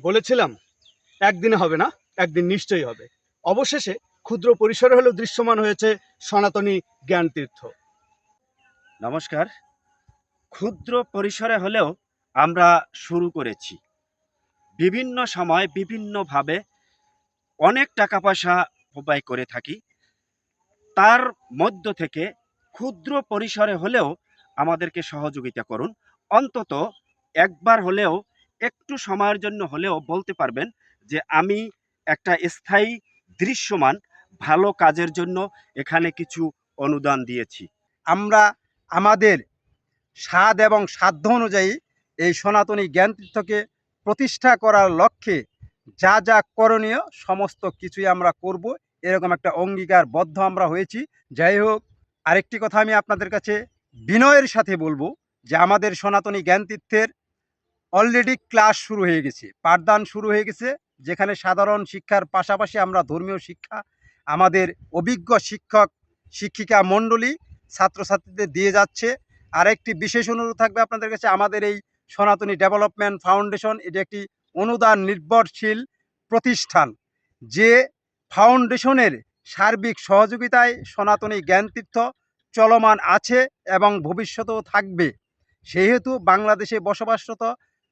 বলেছিলাম একদিনে হবে না, একদিন নিশ্চয়ই হবে। অবশেষে ক্ষুদ্র পরিসরে হলেও দৃশ্যমান হয়েছে সনাতনী জ্ঞানতীর্থ। নমস্কার। ক্ষুদ্র পরিসরে হলেও আমরা শুরু করেছি। বিভিন্ন সময় বিভিন্নভাবে অনেক টাকা পয়সা ব্যয় করে থাকি। তার মধ্য থেকে ক্ষুদ্র পরিসরে হলেও আমাদেরকে সহযোগিতা করুন। অন্তত একবার হলেও একটু সময়ের জন্য হলেও বলতে পারবেন যে আমি একটা স্থায়ী দৃশ্যমান ভালো কাজের জন্য এখানে কিছু অনুদান দিয়েছি। আমরা আমাদের স্বাদ এবং সাধ্য অনুযায়ী এই সনাতনী জ্ঞানতীর্থকে প্রতিষ্ঠা করার লক্ষ্যে যা যা করণীয় সমস্ত কিছুই আমরা করব, এরকম একটা অঙ্গীকারবদ্ধ আমরা হয়েছি। যাই হোক, আরেকটি কথা আমি আপনাদের কাছে বিনয়ের সাথে বলবো যে আমাদের সনাতনী জ্ঞানতীর্থের অলরেডি ক্লাস শুরু হয়ে গেছে, পাঠদান শুরু হয়ে গেছে, যেখানে সাধারণ শিক্ষার পাশাপাশি আমরা ধর্মীয় শিক্ষা আমাদের অভিজ্ঞ শিক্ষক শিক্ষিকা মণ্ডলী ছাত্রছাত্রীদের দিয়ে যাচ্ছে। আরেকটি বিশেষ অনুরোধ থাকবে আপনাদের কাছে, আমাদের এই সনাতনী ডেভেলপমেন্ট ফাউন্ডেশন এটি একটি অনুদান নির্ভরশীল প্রতিষ্ঠান, যে ফাউন্ডেশনের সার্বিক সহযোগিতায় সনাতনী জ্ঞানতীর্থ চলমান আছে এবং ভবিষ্যতেও থাকবে। সেহেতু বাংলাদেশে বসবাসরত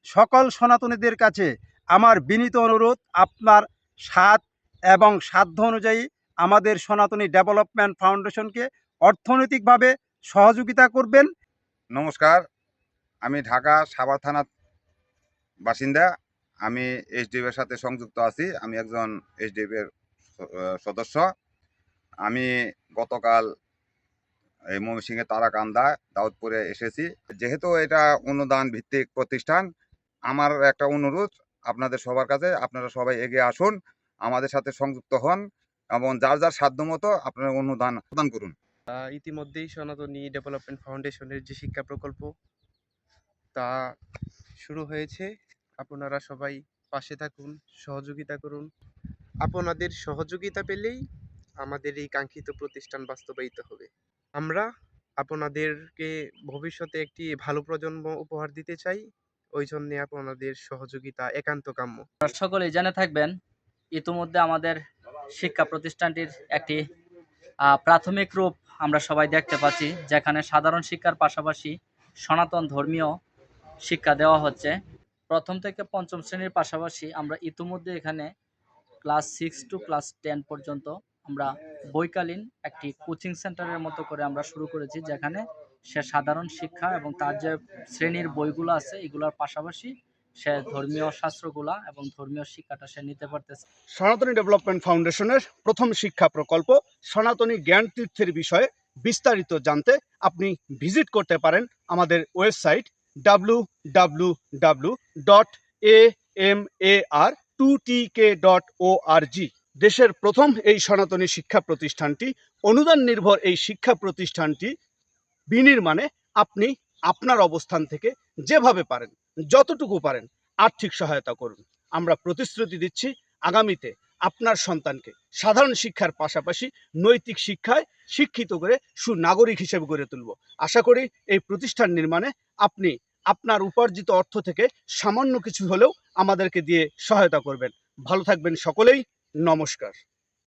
সকল সনাতনীদের কাছে আমার বিনীত অনুরোধ, আপনার স্বাদ এবং সাধ্য অনুযায়ী আমাদের সনাতনী ডেভেলপমেন্ট ফাউন্ডেশনকে অর্থনৈতিকভাবে সহযোগিতা করবেন। নমস্কার, আমি ঢাকা সাভার থানার বাসিন্দা। আমি এইচডিএফের সাথে সংযুক্ত আছি। আমি একজন এইচডিএফের সদস্য। আমি গতকাল এই ময়মনসিংহের তারাকান্দা দাউদপুরে এসেছি। যেহেতু এটা অনুদান ভিত্তিক প্রতিষ্ঠান, আমার একটা অনুরোধ আপনাদের সবার কাছে, আপনারা সবাই এগিয়ে আসুন, আমাদের সাথে সংযুক্ত হন এবং যার যার সাধ্যমতো আপনারা অনুদান প্রদান করুন। ইতিমধ্যেই সনাতনী ডেভেলপমেন্ট ফাউন্ডেশনের যে শিক্ষা প্রকল্প তা শুরু হয়েছে। আপনারা সবাই পাশে থাকুন, সহযোগিতা করুন। আপনাদের সহযোগিতা পেলেই আমাদের এই কাঙ্ক্ষিত প্রতিষ্ঠান বাস্তবায়িত হবে। আমরা আপনাদেরকে ভবিষ্যতে একটি ভালো প্রজন্ম উপহার দিতে চাই। ওই জন্যে আপনাদের সহযোগিতা একান্ত কাম্য। সকলেই জেনে থাকবেন, ইতিমধ্যে আমাদের শিক্ষা প্রতিষ্ঠানটির একটি প্রাথমিক রূপ আমরা সবাই দেখতে পাচ্ছি, যেখানে সাধারণ শিক্ষার পাশাপাশি সনাতন ধর্মীয় শিক্ষা দেওয়া হচ্ছে। প্রথম থেকে পঞ্চম শ্রেণীর পাশাপাশি আমরা ইতিমধ্যে এখানে ক্লাস 6 টু ক্লাস 10 পর্যন্ত আমরা বৈকালীন একটি কোচিং সেন্টারের মতো করে আমরা শুরু করেছি, যেখানে সে সাধারণ শিক্ষা এবং তার যে শ্রেণীর বইগুলো আছে এগুলোর পাশাপাশি সে ধর্মীয় শাস্ত্রগুলা এবং ধর্মীয় শিক্ষাটা সে নিতে পারতেছে। সনাতনী ডেভেলপমেন্ট ফাউন্ডেশনের প্রথম শিক্ষা প্রকল্প সনাতনী জ্ঞানতীর্থের বিষয়ে বিস্তারিত জানতে আপনি ভিজিট করতে পারেন আমাদের ওয়েবসাইট www.amar2tk.org। দেশের প্রথম এই সনাতনী শিক্ষা প্রতিষ্ঠানটি, অনুদান নির্ভর এই শিক্ষা প্রতিষ্ঠানটি বিনির্মাণে আপনি আপনার অবস্থান থেকে যেভাবে পারেন, যতটুকু পারেন আর্থিক সহায়তা করুন। আমরা প্রতিশ্রুতি দিচ্ছি আগামীতে আপনার সন্তানকে সাধারণ শিক্ষার পাশাপাশি নৈতিক শিক্ষায় শিক্ষিত করে সুনাগরিক হিসেবে গড়ে তুলব। আশা করি এই প্রতিষ্ঠান নির্মাণে আপনি আপনার উপার্জিত অর্থ থেকে সামান্য কিছু হলেও আমাদেরকে দিয়ে সহায়তা করবেন। ভালো থাকবেন সকলেই। নমস্কার।